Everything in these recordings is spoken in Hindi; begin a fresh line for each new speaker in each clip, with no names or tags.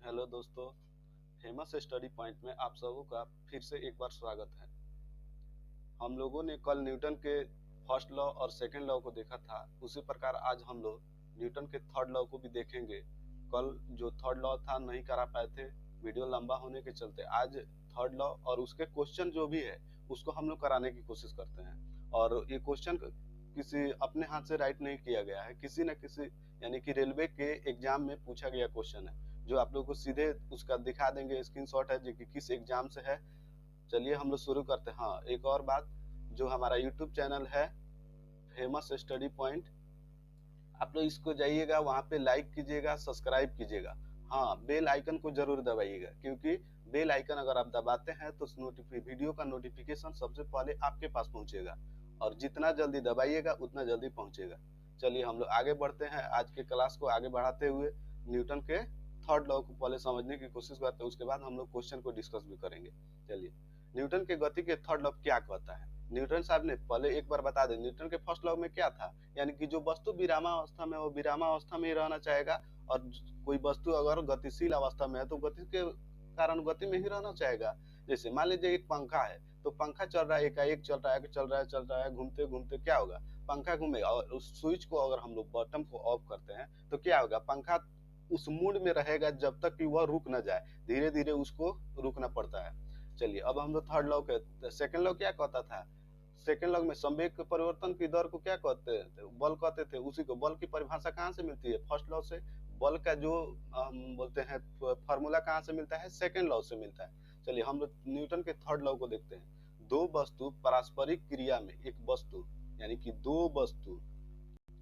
हेलो दोस्तों, फेमस स्टडी पॉइंट में आप सबों का फिर से एक बार स्वागत है। हम लोगों ने कल न्यूटन के फर्स्ट लॉ और सेकंड लॉ को देखा था। उसी प्रकार आज हम लोग न्यूटन के थर्ड लॉ को भी देखेंगे। कल जो थर्ड लॉ था नहीं करा पाए थे, वीडियो लंबा होने के चलते। आज थर्ड लॉ और उसके क्वेश्चन जो भी है उसको हम लोग कराने की कोशिश करते हैं। और ये क्वेश्चन किसी अपने हाथ से राइट नहीं किया गया है, किसी न किसी यानी कि रेलवे के एग्जाम में पूछा गया क्वेश्चन है, जो आप लोगों को सीधे उसका दिखा देंगे। स्क्रीनशॉट है जो कि किस एग्जाम से है। चलिए हम लोग शुरू करते हैं। हाँ, एक और बात, जो हमारा यूट्यूब चैनल है फेमस स्टडी पॉइंट, आप लोग इसको जाइएगा, वहाँ पे लाइक कीजिएगा, सब्सक्राइब कीजिएगा। हाँ, बेल आइकन को जरूर दबाइएगा, क्योंकि बेल आइकन अगर आप दबाते हैं तो वीडियो का नोटिफिकेशन सबसे पहले आपके पास पहुंचेगा, और जितना जल्दी दबाइएगा उतना जल्दी पहुंचेगा। चलिए हम लोग आगे बढ़ते हैं। आज के क्लास को आगे बढ़ाते हुए न्यूटन के थर्ड लॉ को पहले समझने की कोशिश करते हैं, उसके बाद हम लोग क्वेश्चन को डिस्कस भी करेंगे। चलिए, न्यूटन के गति के थर्ड लॉ क्या कहता है। न्यूटन साहब ने पहले एक बार बता दें, न्यूटन के फर्स्ट लॉ में क्या था। यानी कि जो वस्तु विरामावस्था में, वो विरामावस्था में ही रहना चाहेगा, और कोई वस्तु अगर गतिशील अवस्था में है तो गति के कारण गति में ही रहना चाहेगा। जैसे मान लीजिए एक पंखा है, तो पंखा चल रहा है, एकाएक चल रहा है, चल रहा है, घूमते घूमते क्या होगा, पंखा घूमेगा। और उस स्विच को अगर हम लोग बटन को ऑफ करते हैं तो क्या होगा, पंखा उस मूड में रहेगा जब तक कि वह रुक न जाए। धीरे धीरे उसको रुकना पड़ता है। चलिए अब हम लोग थर्ड लॉ के सेकंड लॉ क्या कहता था। सेकंड लॉ में संवेग के परिवर्तन की दर को क्या कहते थे, बल कहते थे। उसी को बल की परिभाषा कहाँ से मिलती है, फर्स्ट लॉ से। बल का जो हम बोलते हैं फॉर्मूला कहाँ से मिलता है, सेकंड लॉ से मिलता है। चलिए हम लोग न्यूटन के थर्ड लॉ को देखते हैं। दो वस्तु पारस्परिक क्रिया में, एक वस्तु यानी कि दो वस्तु,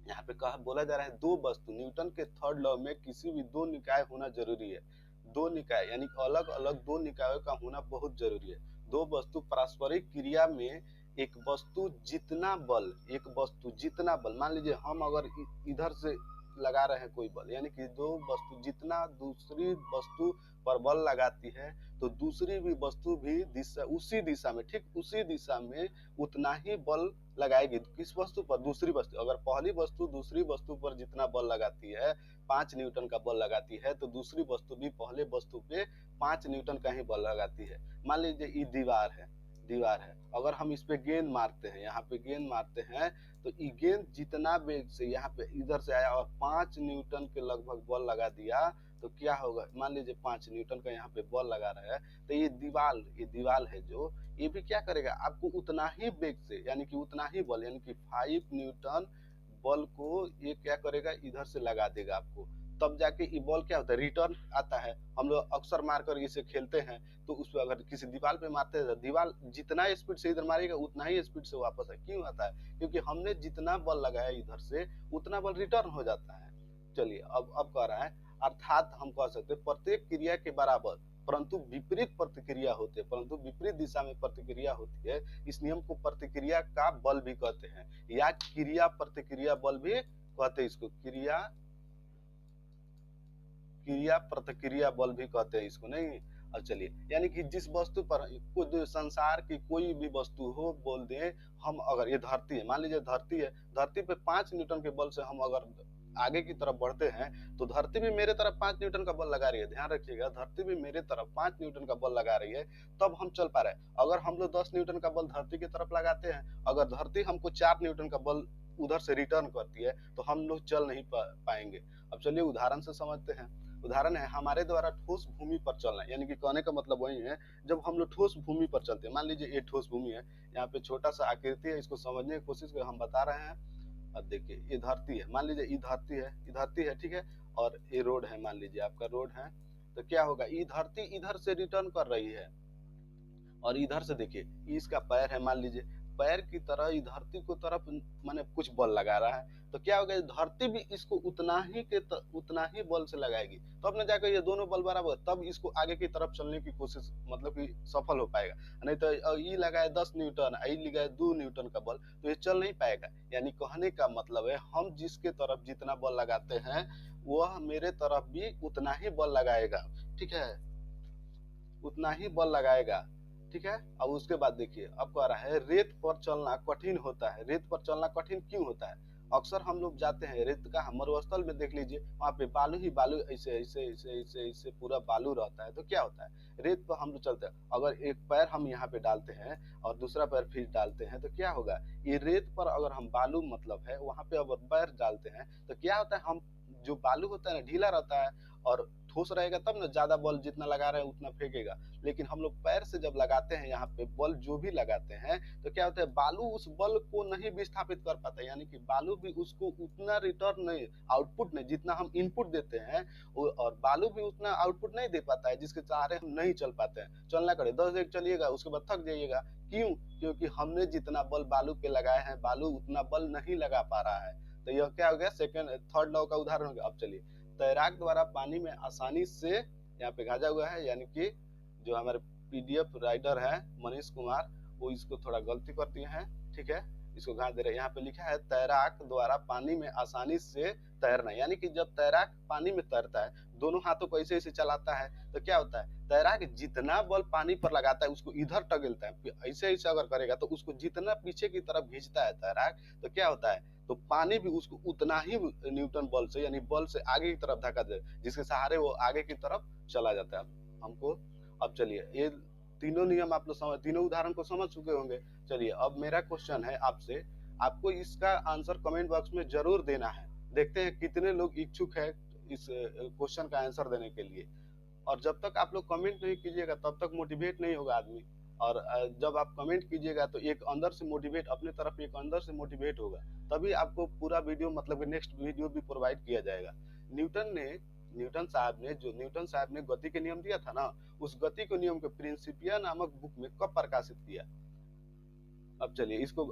यहाँ पे कहा बोला जा रहा है दो वस्तु। न्यूटन के थर्ड लॉ में किसी भी दो निकाय होना जरूरी है। दो निकाय यानी अलग अलग दो निकायों का होना बहुत जरूरी है। दो वस्तु पारस्परिक क्रिया में, एक वस्तु जितना बल, एक वस्तु जितना बल, मान लीजिए हम अगर इधर से लगा रहे हैं कोई बल, यानी कि दो वस्तु जितना दूसरी वस्तु पर बल लगाती है, तो दूसरी भी वस्तु भी दिशा उसी दिशा में, ठीक उसी दिशा में उतना ही बल लगाएगी। किस वस्तु पर, दूसरी वस्तु। अगर पहली वस्तु दूसरी वस्तु पर जितना बल लगाती है, 5 न्यूटन का बल लगाती है, तो दूसरी वस्तु भी पहले वस्तु पे 5 न्यूटन का ही बल लगाती है। मान लीजिए ये दीवार है, दीवार है, अगर हम इस पे गेंद मारते हैं, यहाँ पे गेंद मारते हैं, तो ये गेंद जितना वेग से यहाँ पे इधर से आया और 5 न्यूटन के लगभग बल लगा दिया, तो क्या होगा, मान लीजिए 5 न्यूटन का यहाँ पे बल लगा रहा है, तो ये दीवार है जो, ये भी क्या करेगा, आपको उतना ही वेग से, यानी कि उतना ही बल, यानी कि 5 न्यूटन बल को ये क्या करेगा, इधर से लगा देगा आपको। तब जाके ये बॉल क्या होता है, रिटर्न आता है। हम लोग अक्सर मारकर इसे खेलते हैं, तो उस पर अगर किसी दीवार पे मारते हैं तो दीवार जितना स्पीड से इधर मारेगा उतना ही स्पीड से वापस है। क्यों आता है, क्योंकि हमने जितना बल लगाया इधर से उतना बल रिटर्न हो जाता है। चलिए अब कह रहा है, अर्थात हम कह सकते हैं प्रत्येक क्रिया के बराबर परंतु विपरीत प्रतिक्रिया होती है, परंतु विपरीत दिशा में प्रतिक्रिया होती है। इस नियम को प्रतिक्रिया का बल भी कहते हैं, या क्रिया प्रतिक्रिया बल भी कहते हैं। इसको क्रिया क्रिया प्रतिक्रिया बल भी कहते हैं इसको, नहीं। और चलिए, यानी कि जिस वस्तु पर, कोई संसार की कोई भी वस्तु हो, बोल दें हम, अगर ये धरती है, मान लीजिए धरती है, धरती पे 5 न्यूटन के बल से हम अगर आगे की तरफ बढ़ते हैं, तो धरती भी मेरे तरफ 5 न्यूटन का बल लगा रही है। ध्यान रखिएगा, धरती भी मेरे तरफ 5 न्यूटन का बल लगा रही है, तब हम चल पा रहे हैं। अगर हम लोग 10 न्यूटन का बल धरती की तरफ लगाते हैं, अगर धरती हमको 4 न्यूटन का बल उधर से रिटर्न करती है, तो हम लोग चल नहीं पाएंगे। अब चलिए उदाहरण से समझते हैं। उदाहरण है, हमारे द्वारा ठोस भूमि पर चलना, यानी कि कहने का मतलब वही है, जब हम लोग ठोस भूमि पर चलते हैं। मान लीजिए ये ठोस भूमि है, यहाँ पे छोटा सा आकृति है, इसको समझने की कोशिश हम बता रहे हैं। अब देखिए ये धरती है, मान लीजिए ये धरती है, ये धरती है, ठीक है, और ये रोड है, मान लीजिए आपका रोड है। तो क्या होगा, ये धरती इधर से रिटर्न कर रही है, और इधर से देखिए इसका पैर है, मान लीजिए पैर की तरह ये धरती को तरफ माने कुछ बल लगा रहा है, तो क्या होगा, धरती भी इसको उतना ही बल से लगाएगी, तो अब ना जाकर ये दोनों बल बराबर, तब इसको आगे की तरफ चलने की कोशिश मतलब कि सफल हो पाएगा। नहीं तो ये लगाए 10 न्यूटन, ये लगाए 2 न्यूटन का बल, तो ये चल नहीं पाएगा। यानी कहने का मतलब है, हम जिसके तरफ जितना बल लगाते हैं, वह मेरे तरफ भी उतना ही बल लगाएगा, ठीक है, उतना ही बल लगाएगा, ठीक है। अब उसके बाद देखिए, अब कह रहा है रेत पर चलना कठिन होता है। रेत पर चलना कठिन क्यों होता है, अक्सर हम लोग जाते हैं रेत का मरुस्थल में, देख लीजिए वहाँ पे बालू ही बालू, ऐसे ऐसे ऐसे ऐसे ऐसे पूरा बालू रहता है। तो क्या होता है, रेत पर हम लोग चलते हैं, अगर एक पैर हम यहाँ पे डालते हैं और दूसरा पैर फिर डालते हैं तो क्या होगा, ये रेत पर अगर हम बालू मतलब है वहाँ पे अगर पैर डालते हैं तो क्या होता है, हम जो बालू होता है ना ढीला रहता है और ठोस रहेगा, तब ना ज्यादा बल जितना लगा रहे हैं उतना फेंकेगा। लेकिन हम लोग पैर से जब लगाते हैं यहाँ पे बल जो भी लगाते हैं, तो क्या होता है, बालू उस बल को नहीं विस्थापित कर पाता है, यानी कि बालू भी उसको उतना रिटर्न नहीं, आउटपुट नहीं, जितना हम इनपुट देते हैं और बालू भी उतना आउटपुट नहीं दे पाता है जिसके सहारे हम नहीं चल पाते हैं। चलना करे 10 एक चलिएगा, उसके बाद थक जाइएगा। क्यों? क्योंकि हमने जितना बल बालू पे लगाए हैं, बालू उतना बल नहीं लगा पा रहा है। तो यह क्या हो गया, सेकंड थर्ड लॉ का उदाहरण हो गया। अब चलिए, तैराक द्वारा पानी में आसानी से, यहाँ पे गाजा हुआ है, यानी कि जो हमारे पीडीएफ राइटर है मनीष कुमार, वो इसको थोड़ा गलती कर दिए हैं, ठीक है, इसको घास दे रहे हैं। यहाँ पे लिखा है तैराक द्वारा पानी में आसानी से तैरना, यानी कि जब तैराक पानी में तैरता है, दोनों हाथों को ऐसे ऐसे चलाता है, तो क्या होता है, तैराक जितना बल पानी पर लगाता है उसको इधर टगेलता है, ऐसे ऐसे अगर करेगा तो उसको जितना पीछे की तरफ खींचता है तैराक, तो क्या होता है, तो पानी भी उसको उतना ही न्यूटन बल से, यानी बल से आगे की तरफ धक्का दे, जिसके सहारे वो आगे की तरफ चला जाता है हमको। अब चलिए, ये तीनों नियम आप लोग समझ, तीनों उदाहरण को समझ चुके होंगे। चलिए, अब मेरा क्वेश्चन है आपसे, आपको इसका आंसर कमेंट बॉक्स में जरूर देना है। देखते हैं कितने लोग इच्छुक है इस क्वेश्चन का आंसर देने के लिए। और जब तक आप लोग कमेंट नहीं कीजिएगा तब तक मोटिवेट नहीं होगा आदमी। और जब आप कमेंट कीजिएगा तो एक अंदर से मोटिवेट, अपने तरफ एक अंदर से मोटिवेट होगा, तभी आपको पूरा वीडियो, मतलब नेक्स्ट वीडियो भी प्रोवाइड किया जाएगा। न्यूटन साहब ने गति के नियम दिया था ना, उस गति के नियम को प्रिंसिपिया नामक बुक में कब प्रकाशित किया। अब चलिए, इसको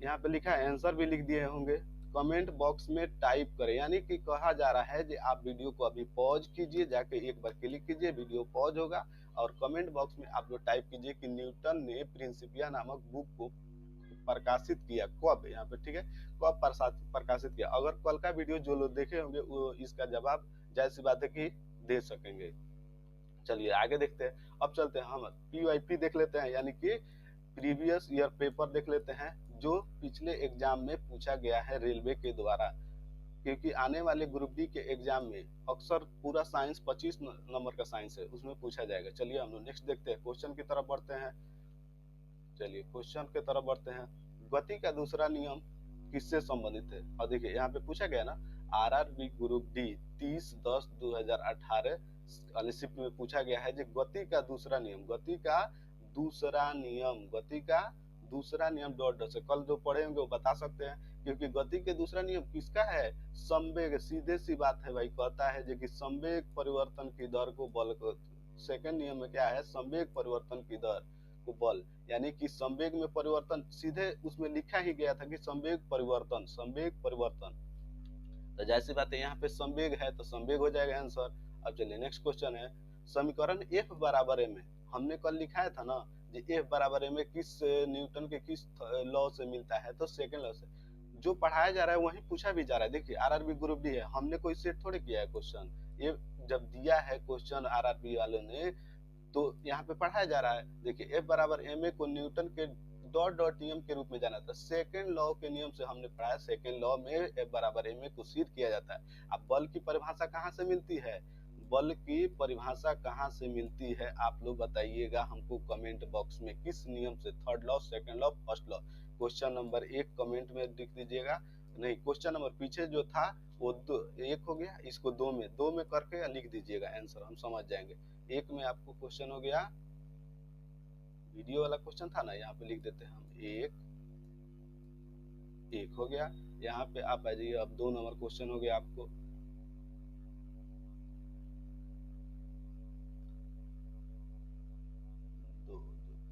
यहाँ पे लिखा है, आंसर भी लिख दिए होंगे, कमेंट बॉक्स में टाइप करें। यानी कि कहा जा रहा है कि आप वीडियो को अभी पॉज कीजिए, जाके एक बार क्लिक कीजिए, वीडियो पॉज होगा और कमेंट बॉक्स में आप लोग टाइप कीजिए कि न्यूटन ने प्रिंसिपिया नामक बुक को प्रकाशित किया कब, यहाँ पे ठीक है, कब प्रकाशित किया। अगर कल का वीडियो जो लोग देखे होंगे वो इसका जवाब जाहिर सी बात है कि दे सकेंगे। चलिए आगे देखते हैं। अब चलते हैं, हम पीवाईपी देख लेते हैं, यानी कि प्रीवियस ईयर पेपर देख लेते हैं, जो पिछले एग्जाम में पूछा गया है रेलवे के द्वारा। क्योंकि आने वाले ग्रुप डी के एग्जाम में अक्सर पूरा साइंस 25 नंबर का साइंस है, उसमें पूछा जाएगा। चलिए हम लोग नेक्स्ट देखते हैं, क्वेश्चन की तरफ बढ़ते हैं। चलिए क्वेश्चन की तरफ बढ़ते हैं। गति का दूसरा नियम किससे संबंधित है। और देखिए यहाँ पे पूछा गया ना, आरआरबी ग्रुप डी 30/10/2018 स्कॉलरशिप में पूछा गया है कि गति का दूसरा नियम, गति का दूसरा नियम, गति का दूसरा नियम डॉट डॉट से, कल जो पढ़े होंगे वो बता सकते हैं। क्योंकि गति के दूसरा नियम किसका है, संवेग, सीधे सी बात है भाई, कहता है जो कि संवेग परिवर्तन की दर को बल को, सेकंड नियम में क्या है, संवेग परिवर्तन की दर को बल, यानी कि संवेग में परिवर्तन, सीधे उसमें लिखा ही गया था कि संवेग परिवर्तन, संवेग परिवर्तन। तो जैसी बात है, यहाँ पे संवेग है तो संवेग हो जाएगा आंसर। अब चलिए नेक्स्ट क्वेश्चन है, समीकरण F बराबर m है, हमने कल लिखा था ना कि F बराबर m किस न्यूटन के किस लॉ से मिलता है, तो सेकंड लॉ से। जो पढ़ाया जा रहा है वही पूछा भी जा रहा है। देखिए आरआरबी ग्रुप डी है, हमने कोई सेट थोड़े किया है क्वेश्चन, ये जब दिया है क्वेश्चन आरआरबी वालों ने तो यहाँ पे पढ़ाया जा रहा है। देखिए F बराबर ma को न्यूटन के डॉट डॉट नियम के रूप में जाना था, सेकंड लॉ के नियम से हमने पढ़ा, सेकंड लॉ में F बराबर ma को सिद्ध किया जाता है। अब बल की परिभाषा कहाँ से मिलती है, बल की परिभाषा कहाँ से मिलती है आप लोग बताइएगा हमको कमेंट बॉक्स में, किस नियम से, third law, second law, first law. Question number 1 comment में लिख दीजिएगा, नहीं क्वेश्चन नंबर पीछे जो था वो 1 हो गया, इसको 2 में करके लिख दीजिएगा आंसर, हम समझ जाएंगे। 1 में आपको क्वेश्चन हो गया, वीडियो वाला क्वेश्चन था ना, यहाँ पे लिख देते हैं हम 1 हो गया। यहाँ पे आप आ जाइए, अब 2 नंबर क्वेश्चन हो गया आपको,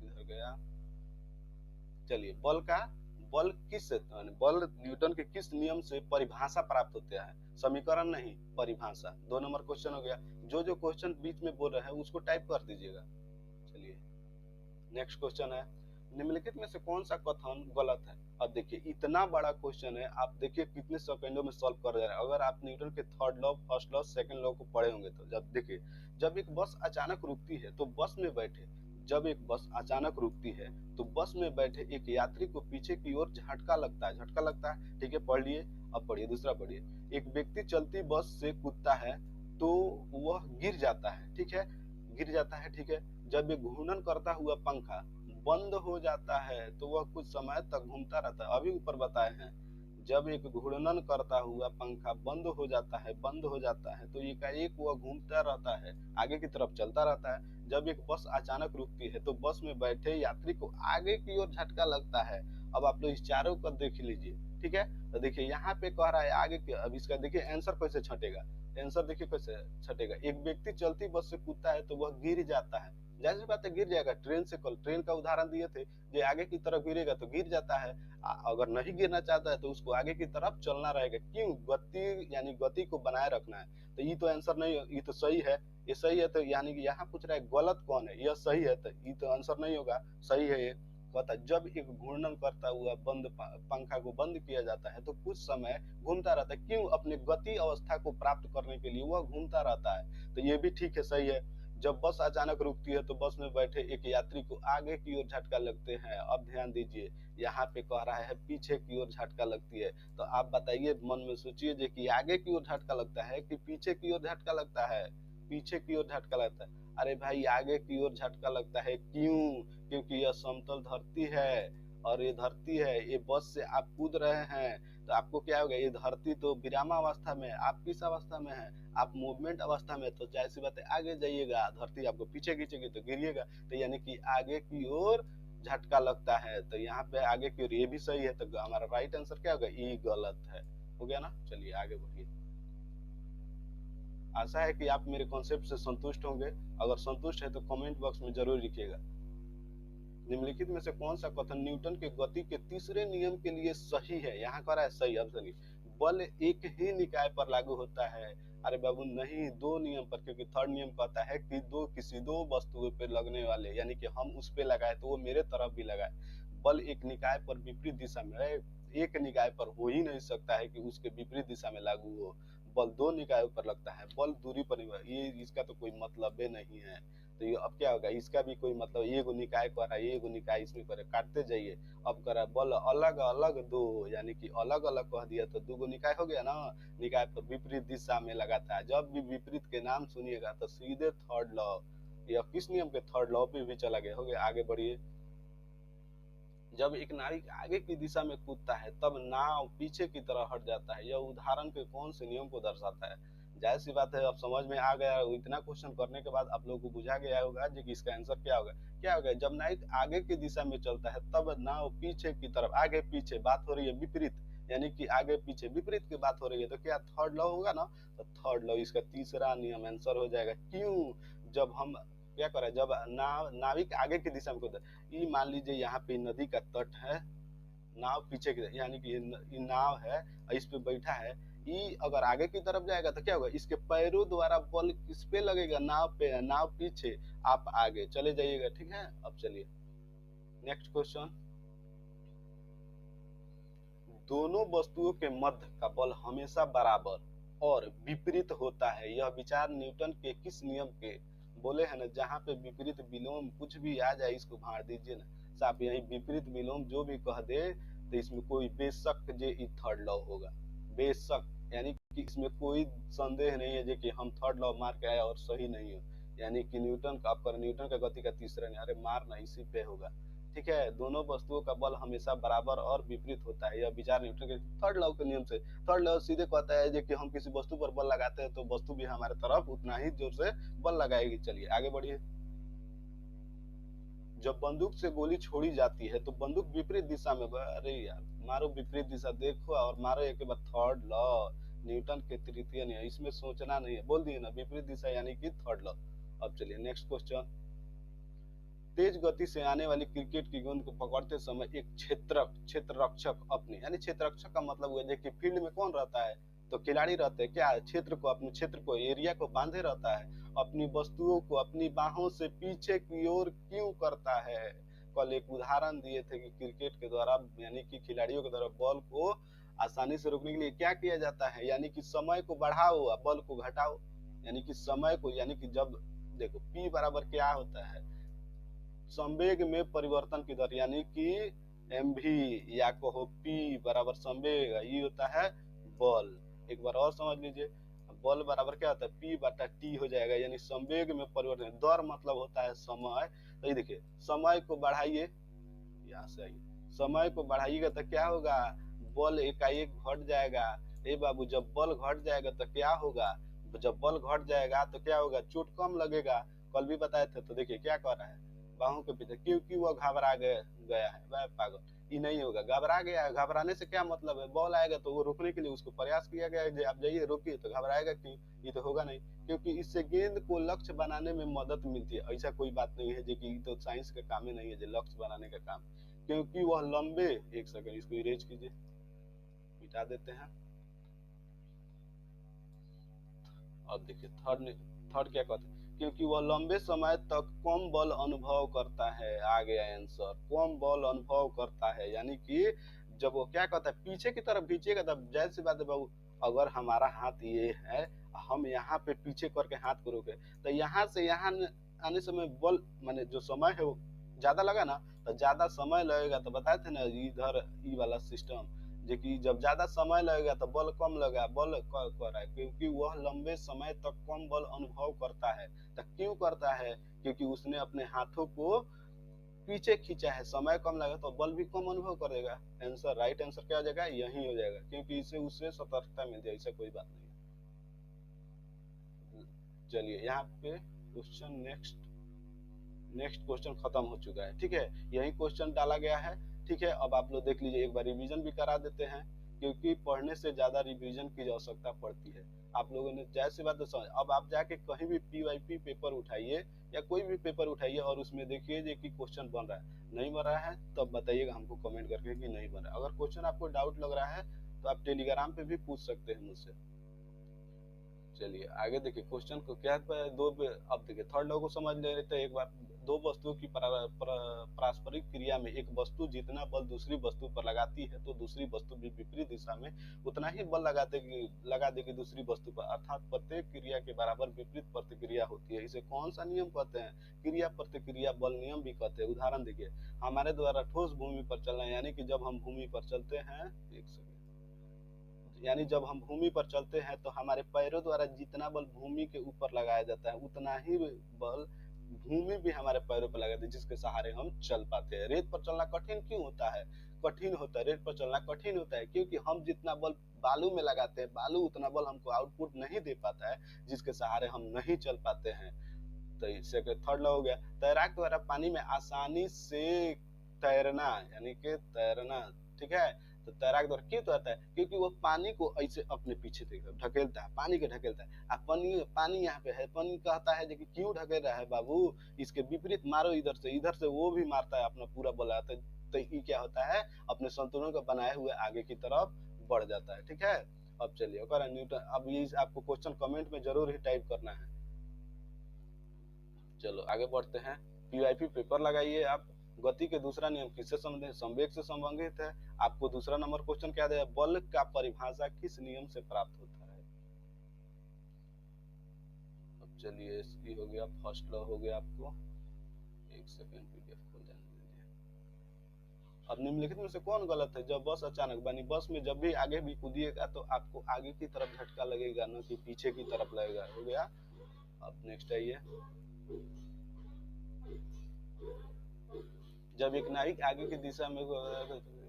किधर गया, चलिए बल बल न्यूटन के किस नियम से परिभाषा प्राप्त होता है, समीकरण नहीं परिभाषा। 2 नंबर क्वेश्चन हो गया। जो क्वेश्चन बीच में बोल रहे हैं उसको टाइप कर दीजिएगा। चलिए नेक्स्ट क्वेश्चन है, निम्नलिखित में से कौन सा कथन गलत है। अब देखिए इतना बड़ा क्वेश्चन है, आप देखिए कितने सेकंडों में सॉल्व कर रहे हैं। अगर आप न्यूटन के third law, first law, second law को पढ़े होंगे तो। जब देखिए, जब एक बस अचानक रुकती है तो बस में बैठे, जब एक बस अचानक रुकती है तो बस में बैठे एक यात्री को पीछे की ओर झटका लगता है, ठीक है, पढ़ लिए। अब पढ़िए, दूसरा पढ़िए। एक व्यक्ति चलती बस से कूदता है तो वह गिर जाता है, ठीक है, गिर जाता है, ठीक है। जब एक घूर्णन करता हुआ पंखा बंद हो जाता है तो वह कुछ समय तक घूमता रहता है। अभी ऊपर बताए हैं, जब एक घूर्णन करता हुआ पंखा बंद हो जाता है तो एकाएक वह घूमता रहता है, आगे की तरफ चलता रहता है। जब एक बस अचानक रुकती है तो बस में बैठे यात्री को आगे की ओर झटका लगता है। अब आप लोग इस चारों को देख लीजिए, ठीक है। तो देखिए यहाँ पे कह रहा है आगे के, अब इसका देखिए आंसर कैसे छटेगा। आंसर देखिए कैसे छटेगा। एक व्यक्ति चलती बस से कूदता है तो वह गिर जाता है। जाहिर सी बात है गिर जाएगा, ट्रेन से कल ट्रेन का उदाहरण दिए थे, जो आगे की तरफ गिरेगा तो गिर जाता है। अगर नहीं गिरना चाहता है तो उसको आगे की तरफ चलना रहेगा। क्यों? गति, यानी गति को बनाए रखना है। तो ये तो आंसर नहीं, ये तो सही है, ये सही है। तो यानी कि यहाँ पूछ रहा है गलत कौन है, यह सही है, तो ये तो आंसर नहीं होगा, सही है ये। कहता है जब एक घूर्णन करता हुआ पंखा को बंद किया जाता है तो कुछ समय घूमता रहता है। क्यों? अपने गति अवस्था को प्राप्त करने के लिए वह घूमता रहता है। तो ये भी ठीक है, सही है। जब बस अचानक रुकती है तो बस में बैठे एक यात्री को आगे की ओर झटका लगते हैं। अब ध्यान दीजिए, यहाँ पे कह रहा है पीछे की ओर झटका लगती है। तो आप बताइए, मन में सोचिए कि आगे की ओर झटका लगता है कि पीछे की ओर झटका लगता है? पीछे की ओर झटका लगता है। अरे भाई आगे की ओर झटका लगता है। क्यों? क्योंकि यह समतल धरती है और ये धरती है, ये बस से आप कूद रहे हैं तो आपको क्या होगा, ये धरती तो विरामावस्था में है, आप किस अवस्था में है, आप मूवमेंट अवस्था में। तो जाहिर सी बात है आगे जाइएगा, धरती आपको पीछे खींचेगी तो गिरिएगा। तो यानी कि आगे की ओर झटका लगता है। तो यहाँ पे आगे की ओर, ये भी सही है। तो हमारा राइट आंसर क्या होगा? ई गलत है। हो गया ना? चलिए आगे बढ़िए। आशा है कि आप मेरे कॉन्सेप्ट से संतुष्ट होंगे। अगर संतुष्ट है तो कमेंट बॉक्स में जरूर लिखिएगा। निम्नलिखित में से कौन सा कथन न्यूटन के गति के तीसरे नियम के लिए सही है? यहाँ कह रहा है सही। अब सुनिए, बल एक ही निकाय पर लागू होता है। अरे बाबू नहीं, दो नियम पर, क्योंकि थर्ड नियम कहता है कि किसी दो वस्तुओं पर लगने वाले, यानी कि हम उस पे लगाए तो वो मेरे तरफ भी लगाए। बल एक निकाय पर विपरीत दिशा में है, एक निकाय पर हो ही नहीं सकता है कि उसके विपरीत दिशा में लागू हो। बल दो निकायों पर लगता है, बल दूरी पर नहीं। ये इसका तो कोई मतलब ही नहीं है। तो ये अब क्या होगा, इसका भी कोई मतलब, एगो निकाय कर रहा है, एगो निकाय इसमें करे, काटते जाइए। अब कर रहा है बल अलग अलग दो, यानी कि अलग अलग कह दिया तो दो निकाय हो गया ना। निकाय पर विपरीत दिशा में लगाता है। जब भी विपरीत के नाम सुनिएगा तो सीधे थर्ड लॉ, या किस नियम के थर्ड लॉ पे भी चला गया। हो गया, आगे बढ़िए। जब एक नाविक आगे की दिशा में कूदता है तब नाव पीछे की तरफ हट जाता है। यह उदाहरण के कौन से नियम को दर्शाता है? जाहिर सी बात है, अब समझ में आ गया। इतना क्वेश्चन करने के बाद आप लोगों को बुझा गया होगा कि इसका आंसर क्या होगा। क्या होगा? जब नाविक आगे की दिशा में चलता है तब नाव पीछे की तरफ, आगे पीछे बात हो रही है विपरीत, यानी कि आगे पीछे विपरीत की बात हो रही है। तो क्या थर्ड लॉ होगा ना? तो थर्ड लॉ इसका तीसरा नियम आंसर हो जाएगा। क्यों? जब हम क्या करें, जब नाविक आगे की दिशा में कूदा, ये मान लीजिए यहाँ पे नदी का तट है, नाव पीछे की, यानी कि ये नाव है और इस पे बैठा है। ये अगर आगे की तरफ जाएगा तो क्या होगा, इसके पैरों द्वारा बल किस पे लगेगा? नाव पे। नाव पीछे, आप आगे चले जाइएगा, ठीक है। अब चलिए नेक्स्ट क्वेश्चन। दोनों वस्तुओं के मध्य का बल हमेशा बराबर और विपरीत होता है। यह विचार न्यूटन के किस नियम के? बोले है ना, जहाँ पे विपरीत विलोम कुछ भी आ जाए इसको भाड़ दीजिए ना। साहब यही विपरीत विलोम जो भी कह दे तो इसमें कोई बेशक जे थर्ड लॉ होगा, बेशक। यानी कि इसमें कोई संदेह नहीं है जे कि हम थर्ड लॉ मार के आए और सही नहीं हो। यानी कि न्यूटन का, आपका न्यूटन का गति का तीसरा नहीं, अरे मारना इसी पे होगा, ठीक है। दोनों वस्तुओं का बल हमेशा बराबर और विपरीत होता है। यह विचार न्यूटन के थर्ड लॉ के नियम से। थर्ड लॉ सीधे कहता है कि हम किसी वस्तु पर बल लगाते हैं तो वस्तु भी हमारे तरफ उतना ही जोर से बल लगाएगी। चलिए आगे बढ़िए। जब बंदूक से गोली छोड़ी जाती है तो बंदूक विपरीत दिशा में, अरे यार मारो विपरीत दिशा, देखो और मारो। एक बार थर्ड लॉ न्यूटन के तृतीय नियम, इसमें सोचना नहीं है, बोल दिए ना विपरीत दिशा यानी कि थर्ड लॉ। अब चलिए नेक्स्ट क्वेश्चन। तेज गति से आने वाली क्रिकेट की गेंद को पकड़ते समय एक क्षेत्र रक्षक अपने, यानी क्षेत्र रक्षक का मतलब हुआ कि फील्ड में कौन रहता है? तो खिलाड़ी रहते हैं। क्या क्षेत्र को, अपने क्षेत्र को, एरिया को बांधे रहता है। अपनी वस्तुओं को अपनी बाहों से पीछे की ओर क्यों करता है? कल एक उदाहरण दिए थे कि क्रिकेट के द्वारा, यानी कि खिलाड़ियों के द्वारा बॉल को आसानी से रोकने के लिए क्या किया जाता है? यानी कि समय को बढ़ाओ, बल को घटाओ। यानी कि समय को, यानी कि जब देखो पी बराबर क्या होता है, संवेग में परिवर्तन की दर, यानी कि एम वी, या कहो पी बराबर संवेग, ये होता है बल, एक बार और समझ लीजिए, बल बराबर क्या होता है P बटा T हो जाएगा, यानी संवेग में परिवर्तन। दर मतलब होता है समय। तो ये देखिए समय को बढ़ाइए, यहाँ से आइए, समय को बढ़ाइएगा तो क्या होगा, बल एकाएक घट जाएगा। ए बाबू जब बल घट जाएगा तो क्या होगा, जब बल घट जाएगा तो क्या होगा, चोट कम लगेगा। कल भी बताए थे। तो देखिए क्या कर रहा है, बाहों के पीछे, क्योंकि वो घबरा गया है, वह पागल, ये नहीं होगा, घबरा गया है। घबराने से क्या मतलब है, बॉल आएगा तो वो रोकने के लिए उसको प्रयास किया गया है, आप जाइए रोकिए, तो घबराएगा क्यों, ये तो होगा नहीं, क्योंकि इससे गेंद को लक्ष्य बनाने में मदद मिलती है। ऐसा कोई बात नहीं है जो कि तो साइंस का काम ही नहीं है जो लक्ष्य बनाने का काम, क्योंकि वह लंबे, एक सेकंड इसको इरेज कीजिए, मिटा देते हैं। अब देखिए थर्ड थर्ड क्या कहते हैं, क्योंकि वह लंबे समय तक कम बल अनुभव करता है। आ गया आंसर, कम बल अनुभव करता है, यानी कि जब वो क्या कहता है पीछे की तरफ खींचेगा, तब जाहिर सी बात है बाबू, अगर हमारा हाथ ये है, हम यहाँ पे पीछे करके हाथ को रोके, तो यहाँ से यहाँ आने समय बल माने जो समय है वो ज्यादा लगा ना, तो ज्यादा समय लगेगा। तो बताए थे ना इधर ई वाला सिस्टम, जो कि जब ज्यादा समय लगेगा तो बल कम लगा, बल कर रहा है क्योंकि वह लंबे समय तक कम बल अनुभव करता है। तो क्यों करता है, क्योंकि उसने अपने हाथों को पीछे खींचा है, समय कम लगा तो बल भी कम अनुभव करेगा। आंसर, राइट आंसर क्या हो जाएगा, यही हो जाएगा, क्योंकि इसे उससे सतर्कता मिलती है, ऐसा कोई बात नहीं है। चलिए यहाँ पे क्वेश्चन नेक्स्ट क्वेश्चन खत्म हो चुका है, ठीक है, यही क्वेश्चन डाला गया है, ठीक है। अब आप लोग देख लीजिए, एक बार रिवीजन भी करा देते हैं, क्योंकि पढ़ने से ज्यादा रिवीजन की आवश्यकता पड़ती है। आप लोगों ने जाहिर सी बात है समझ, अब आप जाके कहीं भी PYP पेपर उठाइए या कोई भी पेपर उठाइए और उसमें देखिए कि क्वेश्चन बन रहा है, नहीं बन रहा है तो बताइएगा हमको कमेंट करके कि नहीं बन रहा है। अगर क्वेश्चन आपको डाउट लग रहा है तो आप टेलीग्राम पे भी पूछ सकते हैं मुझसे। चलिए आगे देखिए, क्वेश्चन को क्या दो, अब देखिए थर्ड लॉ को समझ ले रहे थे एक बार। दो वस्तुओं की पारस्परिक क्रिया में एक वस्तु जितना बल दूसरी वस्तु पर लगाती है तो दूसरी वस्तु भी विपरीत दिशा में उतना ही बल लगा देगी दूसरी वस्तु पर, अर्थात प्रत्येक क्रिया के बराबर विपरीत प्रतिक्रिया होती है। इसे कौन सा नियम कहते हैं, क्रिया प्रतिक्रिया बल नियम भी कहते हैं। उदाहरण देखिए, हमारे द्वारा ठोस भूमि पर चलना, यानी कि जब हम भूमि पर चलते हैं, एक सेकंड, यानी जब हम भूमि पर चलते हैं तो हमारे पैरों द्वारा जितना बल भूमि के ऊपर लगाया जाता है उतना ही बल भूमि भी हमारे पैरों पर लगाती है, जिसके सहारे हम चल पाते हैं। रेत पर चलना कठिन क्यों होता है, कठिन होता है, रेत पर चलना कठिन होता है क्योंकि हम जितना बल बालू में लगाते हैं, बालू उतना बल हमको आउटपुट नहीं दे पाता है, जिसके सहारे हम नहीं चल पाते हैं। तो इससे थर्ड लॉ हो गया, तैराक द्वारा पानी में आसानी से तैरना, यानी कि तैरना, ठीक है। तो तैराक द्वारा क्यों तैरता है, क्योंकि वो पानी को ऐसे अपने पीछे ढकेलता है, पानी को ढकेलता है। अब पानी यहाँ पे है, पानी कहता है कि क्यों ढकेल रहा है बाबू, इसके विपरीत मारो, इधर से वो भी मारता है, अपना पूरा बल आता है, तो ये क्या होता है, अपने संतुलन को बनाए हुए आगे की तरफ बढ़ जाता है, ठीक है। अब चलिए न्यूटन, अब ये आपको क्वेश्चन कमेंट में जरूर ही टाइप करना है। चलो आगे बढ़ते हैं, PYP पेपर लगाइए आप। गति के दूसरा नियम किससे संबंधित, संवेग से संबंधित है। आपको दूसरा नंबर क्वेश्चन क्या दिया, बल का परिभाषा किस नियम से प्राप्त होता है। अब चलिए ये हो गया, फर्स्ट लॉ हो गया आपको, एक सेकंड PDF खोल जाने दीजिए। अब निम्नलिखित में से कौन गलत है, जब बस अचानक बनी, बस में जब भी आगे भी कूदिएगा तो आपको आगे की तरफ झटका लगेगा, न कि पीछे की तरफ लगेगा। हो गया। अब नेक्स्ट आइए, जब एक नाविक आगे की दिशा में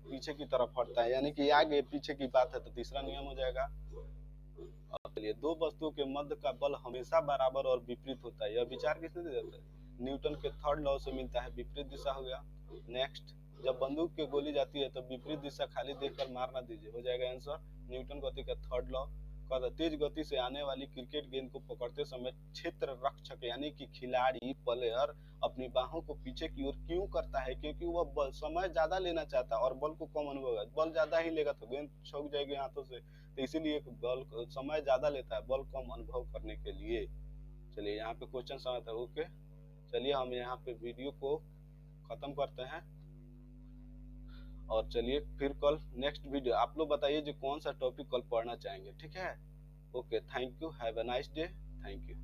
पीछे की तरफ हटता है, यानी कि आगे पीछे की बात है, तो तीसरा नियम हो जाएगा। अब चलिए, दो वस्तुओं के मध्य का बल हमेशा बराबर और विपरीत होता है, यह विचार किसने दिया था, न्यूटन के थर्ड लॉ से मिलता है, विपरीत दिशा हो गया। नेक्स्ट, जब बंदूक की गोली जाती है तो विपरीत दिशा खाली देखकर मारना दीजिए, हो जाएगा आंसर न्यूटन गति का थर्ड लॉ। तेज गति से आने वाली क्रिकेट गेंद को पकड़ते समय क्षेत्र रक्षक यानी कि खिलाड़ी प्लेयर अपनी बाहों को पीछे की ओर क्यों करता है, क्योंकि वह समय ज्यादा लेना चाहता है और बल को कम अनुभव है। बल ज्यादा ही लेगा तो गेंद छूट जाएगी हाथों से, तो इसीलिए बल समय ज्यादा लेता है बल कम अनुभव करने के लिए। चलिए यहाँ पे क्वेश्चन समझता है, ओके। चलिए हम यहाँ पे वीडियो को खत्म करते हैं और चलिए फिर कल नेक्स्ट वीडियो, आप लोग बताइए जो कौन सा टॉपिक कल पढ़ना चाहेंगे, ठीक है। Okay, thank you, have a nice day, thank you.